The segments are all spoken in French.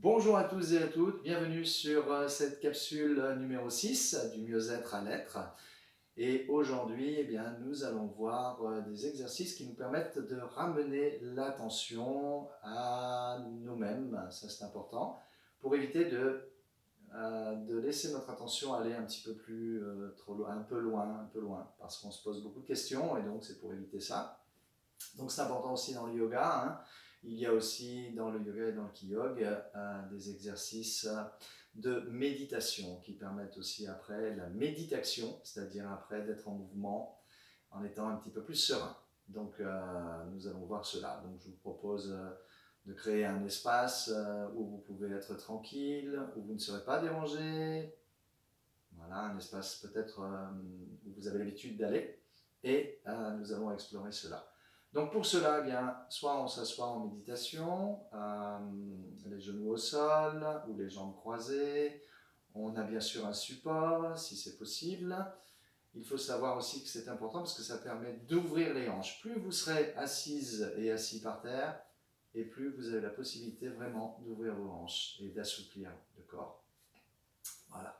Bonjour à tous et à toutes, bienvenue sur cette capsule numéro 6 du mieux-être à l'être. Et aujourd'hui, nous allons voir des exercices qui nous permettent de ramener l'attention à nous-mêmes, ça c'est important, pour éviter de laisser notre attention aller un petit peu plus trop loin, un peu loin, parce qu'on se pose beaucoup de questions et donc c'est pour éviter ça. Donc c'est important aussi dans le yoga, hein. Il y a aussi dans le yoga et dans le Ki-Yoga des exercices de méditation qui permettent aussi après la méditation, c'est-à-dire après d'être en mouvement en étant un petit peu plus serein. Donc nous allons voir cela. Donc je vous propose de créer un espace où vous pouvez être tranquille, où vous ne serez pas dérangé. Voilà, un espace peut-être où vous avez l'habitude d'aller et nous allons explorer cela. Donc pour cela, soit on s'assoit en méditation, les genoux au sol ou les jambes croisées. On a bien sûr un support si c'est possible. Il faut savoir aussi que c'est important parce que ça permet d'ouvrir les hanches. Plus vous serez assise et assis par terre, et plus vous avez la possibilité vraiment d'ouvrir vos hanches et d'assouplir le corps. Voilà.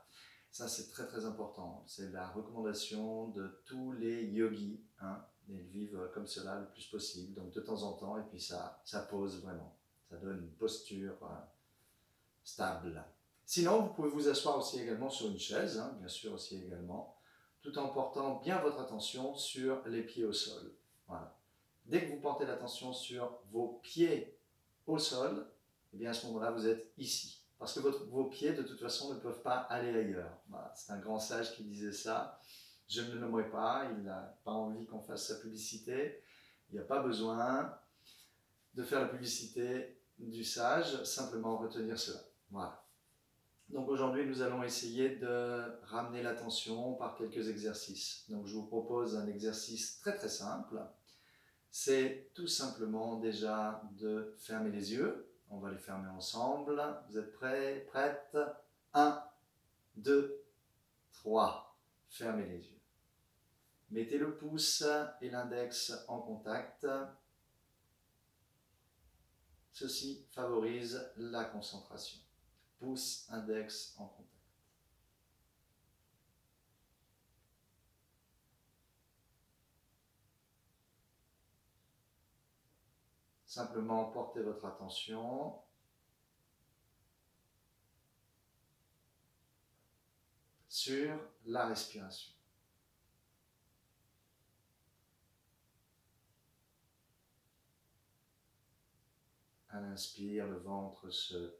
Ça, c'est très très important. C'est la recommandation de tous les yogis. Hein. Ils vivent comme cela le plus possible, donc de temps en temps, et puis ça pose vraiment. Ça donne une posture stable. Sinon, vous pouvez vous asseoir aussi également sur une chaise, hein, bien sûr aussi également, tout en portant bien votre attention sur les pieds au sol. Voilà. Dès que vous portez l'attention sur vos pieds au sol, eh bien à ce moment-là, vous êtes ici. Parce que vos pieds, de toute façon, ne peuvent pas aller ailleurs. Voilà. C'est un grand sage qui disait ça. Je ne le nommerai pas, il n'a pas envie qu'on fasse sa publicité. Il n'y a pas besoin de faire la publicité du sage, simplement retenir cela. Voilà. Donc aujourd'hui, nous allons essayer de ramener l'attention par quelques exercices. Donc je vous propose un exercice très très simple. C'est tout simplement déjà de fermer les yeux. On va les fermer ensemble. Vous êtes prêts? Prêtes? 1, 2, 3. Fermez les yeux. Mettez le pouce et l'index en contact. Ceci favorise la concentration. Pouce, index en contact. Simplement portez votre attention sur la respiration. À l'inspire, le ventre se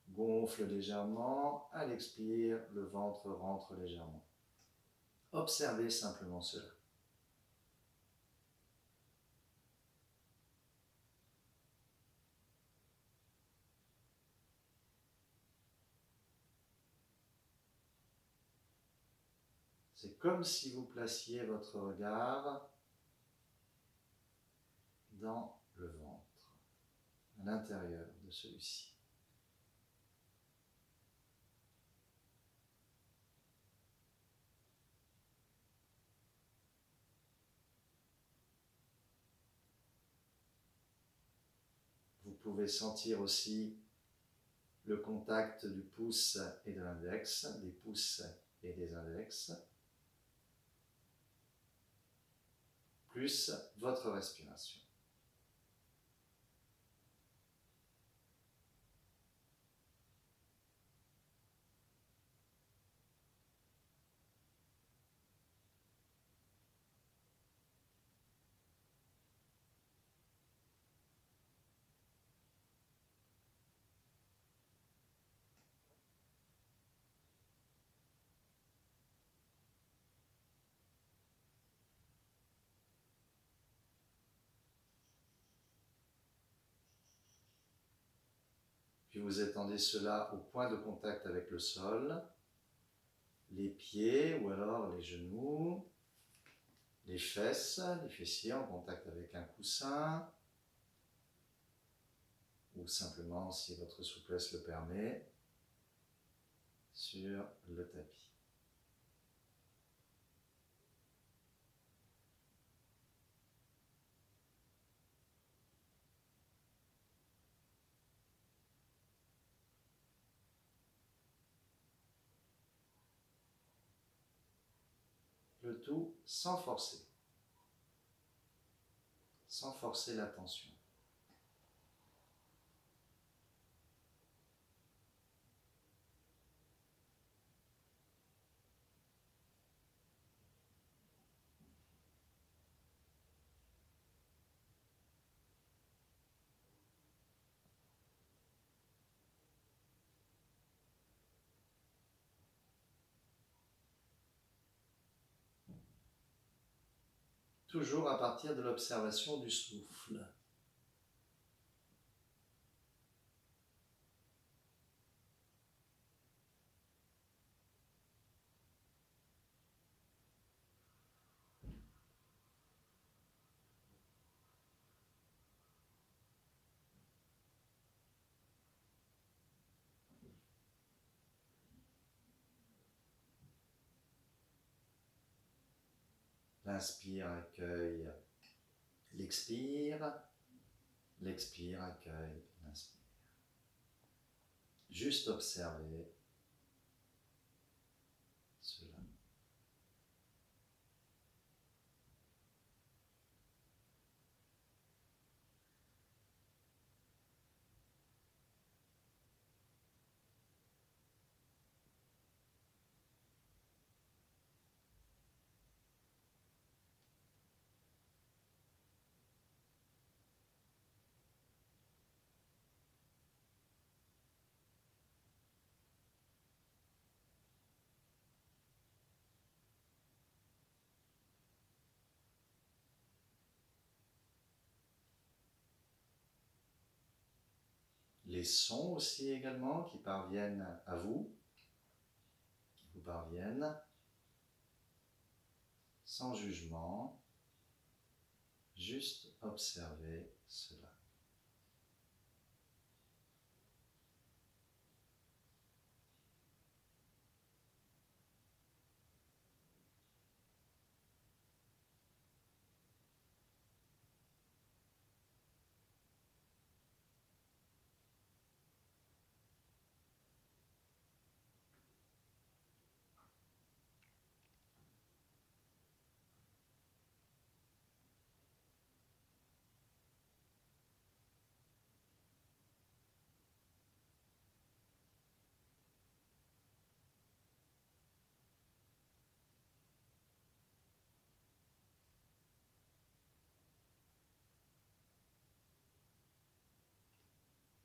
gonfle légèrement. À l'expire, le ventre rentre légèrement. Observez simplement cela. C'est comme si vous placiez votre regard dans le ventre, à l'intérieur de celui-ci. Vous pouvez sentir aussi le contact du pouce et de l'index, des pouces et des index, plus votre respiration. Puis vous étendez cela au point de contact avec le sol, les pieds ou alors les genoux, les fesses, les fessiers en contact avec un coussin, ou simplement, si votre souplesse le permet, sur le tapis. le tout sans forcer l'attention. Toujours à partir de l'observation du souffle. L'inspire accueille l'expire, l'expire accueille l'inspire. Juste observer cela. Les sons aussi également qui parviennent à vous, qui vous parviennent, sans jugement, juste observer cela.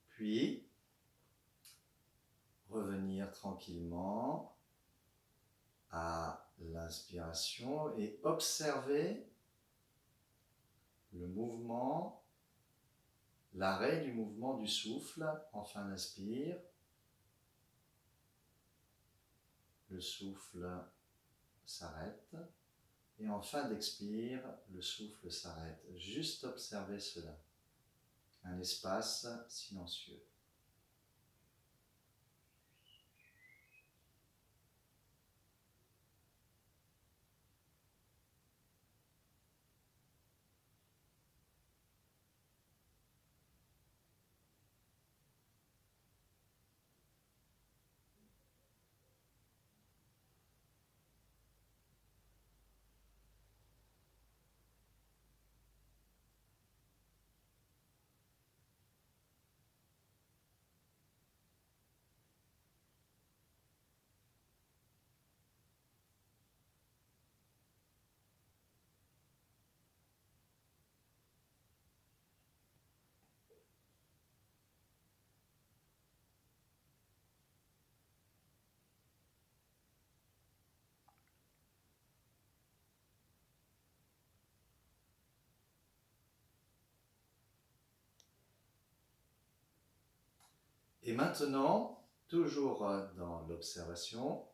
Puis, revenir tranquillement à l'inspiration et observer le mouvement, l'arrêt du mouvement du souffle en fin d'inspire. Le souffle s'arrête et en fin d'expire, le souffle s'arrête. Juste observer cela. Un espace silencieux. Et maintenant, toujours dans l'observation,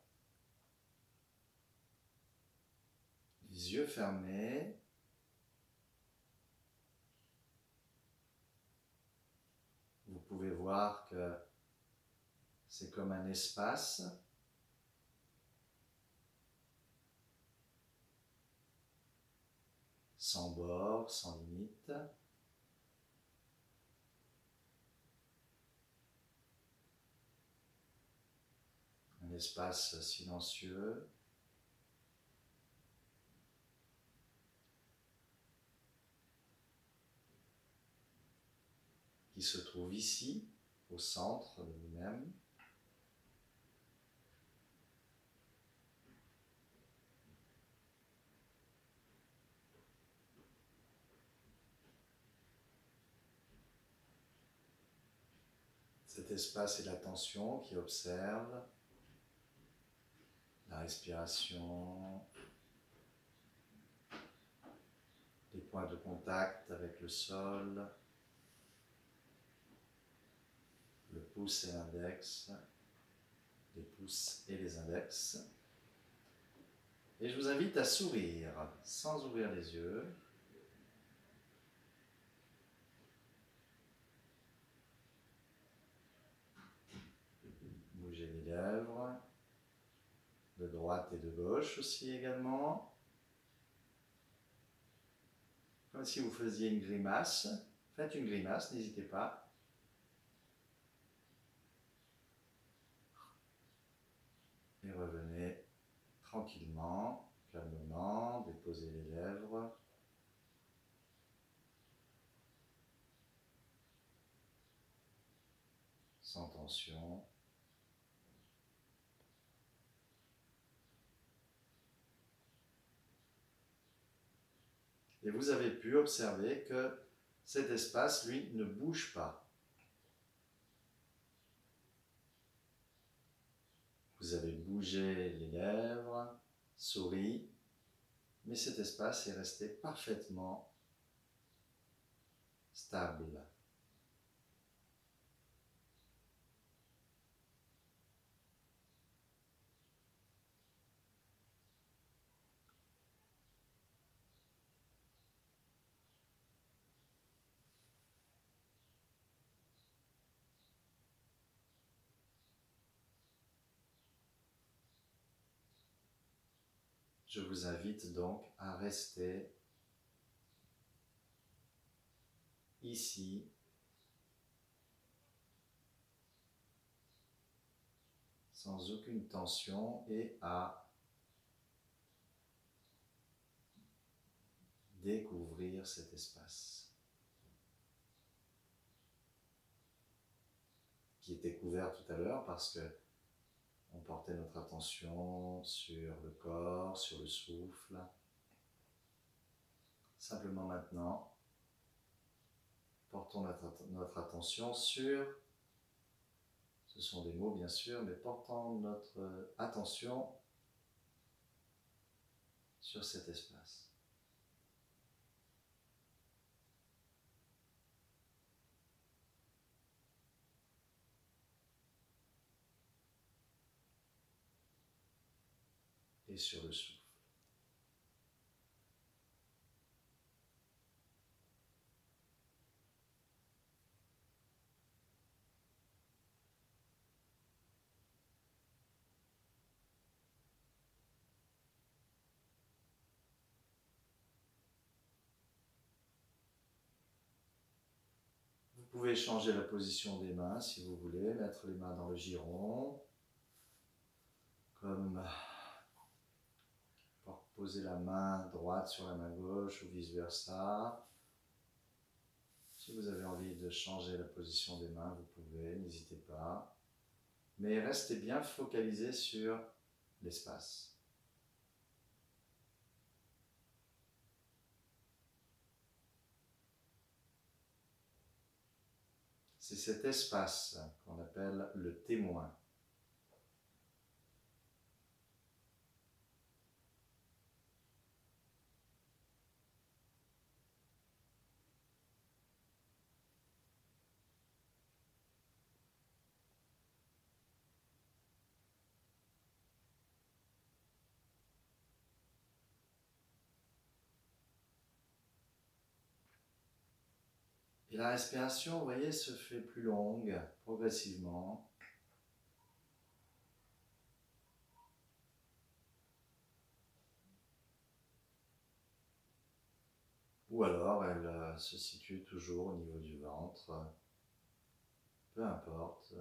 les yeux fermés, vous pouvez voir que c'est comme un espace sans bord, sans limite. Un espace silencieux. qui se trouve ici, au centre de vous-même. Cet espace est l'attention qui observe la respiration, les points de contact avec le sol, le pouce et l'index, les pouces et les index. Et je vous invite à sourire sans ouvrir les yeux. Bougez les lèvres, de droite et de gauche aussi également. Comme si vous faisiez une grimace. Faites une grimace, n'hésitez pas. Et revenez tranquillement, calmement, déposez les lèvres. Sans tension. Et vous avez pu observer que cet espace, lui, ne bouge pas. Vous avez bougé les lèvres, souri, mais cet espace est resté parfaitement stable. Je vous invite donc à rester ici, sans aucune tension, et à découvrir cet espace qui était couvert tout à l'heure parce que on portait notre attention sur le corps, sur le souffle. Simplement maintenant, portons notre attention sur, ce sont des mots bien sûr, mais portons notre attention sur cet espace. Et sur le souffle. Vous pouvez changer la position des mains si vous voulez, mettre les mains dans le giron, comme pour poser la main droite sur la main gauche ou vice-versa. Si vous avez envie de changer la position des mains, vous pouvez, n'hésitez pas. Mais restez bien focalisé sur l'espace. C'est cet espace qu'on appelle le témoin. Et la respiration, vous voyez, se fait plus longue progressivement. Ou alors elle se situe toujours au niveau du ventre, peu importe.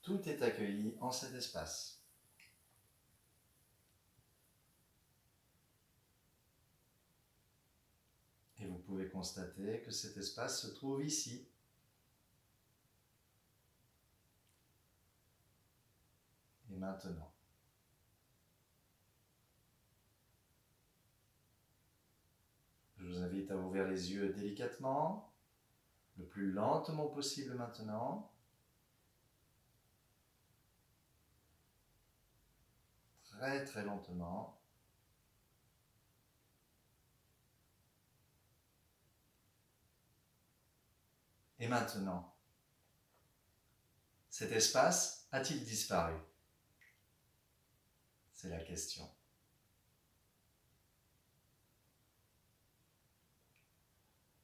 Tout est accueilli en cet espace. Et vous pouvez constater que cet espace se trouve ici. Et maintenant. Je vous invite à ouvrir les yeux délicatement, le plus lentement possible maintenant. Très très lentement. Et maintenant, cet espace a-t-il disparu? C'est la question.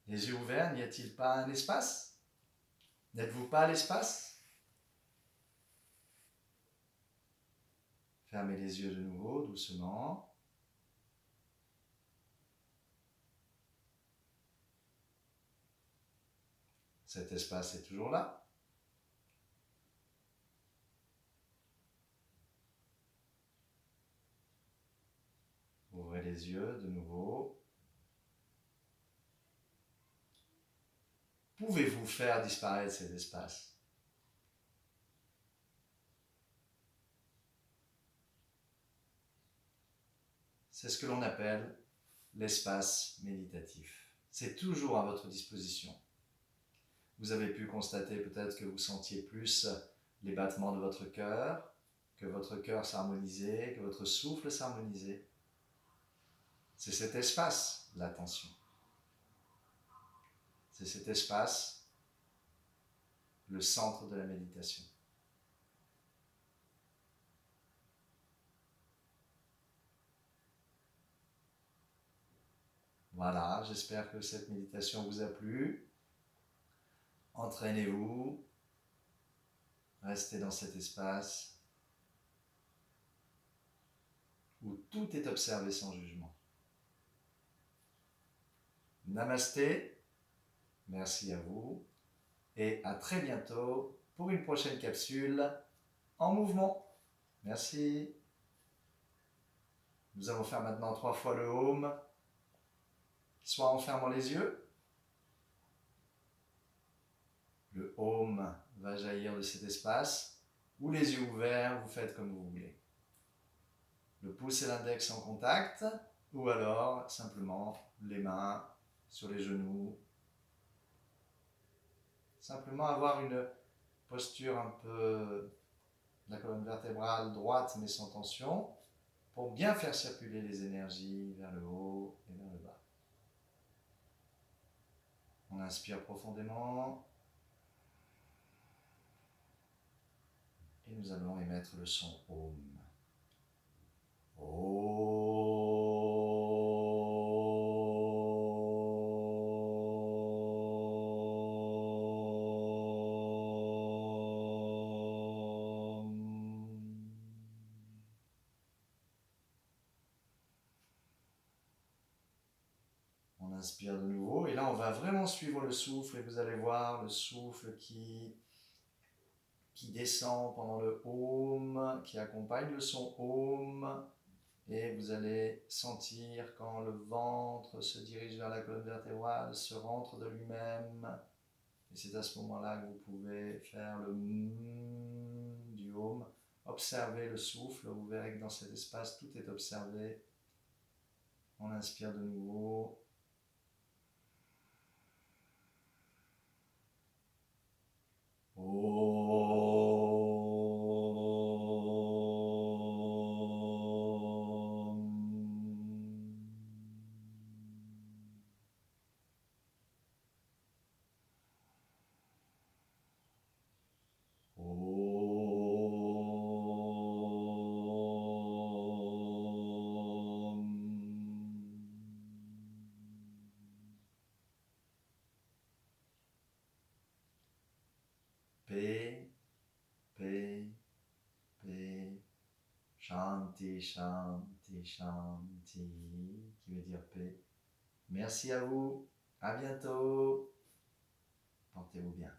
Les yeux ouverts, n'y a-t-il pas un espace? N'êtes-vous pas l'espace? Fermez les yeux de nouveau, doucement. Cet espace est toujours là. Ouvrez les yeux de nouveau. Pouvez-vous faire disparaître cet espace? C'est ce que l'on appelle l'espace méditatif. C'est toujours à votre disposition. Vous avez pu constater peut-être que vous sentiez plus les battements de votre cœur, que votre cœur s'harmonisait, que votre souffle s'harmonisait. C'est cet espace, l'attention. C'est cet espace, le centre de la méditation. Voilà, j'espère que cette méditation vous a plu. Entraînez-vous, restez dans cet espace où tout est observé sans jugement. Namasté, merci à vous et à très bientôt pour une prochaine capsule en mouvement. Merci. Nous allons faire maintenant 3 fois le Om, soit en fermant les yeux. Le Om va jaillir de cet espace, ou les yeux ouverts, vous faites comme vous voulez. Le pouce et l'index en contact, ou alors simplement les mains sur les genoux. Simplement avoir une posture un peu de la colonne vertébrale droite mais sans tension, pour bien faire circuler les énergies vers le haut et vers le bas. On inspire profondément. Et nous allons émettre le son Om. On inspire de nouveau et là on va vraiment suivre le souffle et vous allez voir le souffle qui descend pendant le Om, qui accompagne le son Om, et vous allez sentir quand le ventre se dirige vers la colonne vertébrale, se rentre de lui-même, et c'est à ce moment-là que vous pouvez faire le du Om. Observez le souffle, vous verrez que dans cet espace tout est observé. On inspire de nouveau. Paix, paix, paix, Shanti, Shanti, Shanti, qui veut dire paix. Merci à vous, à bientôt, portez-vous bien.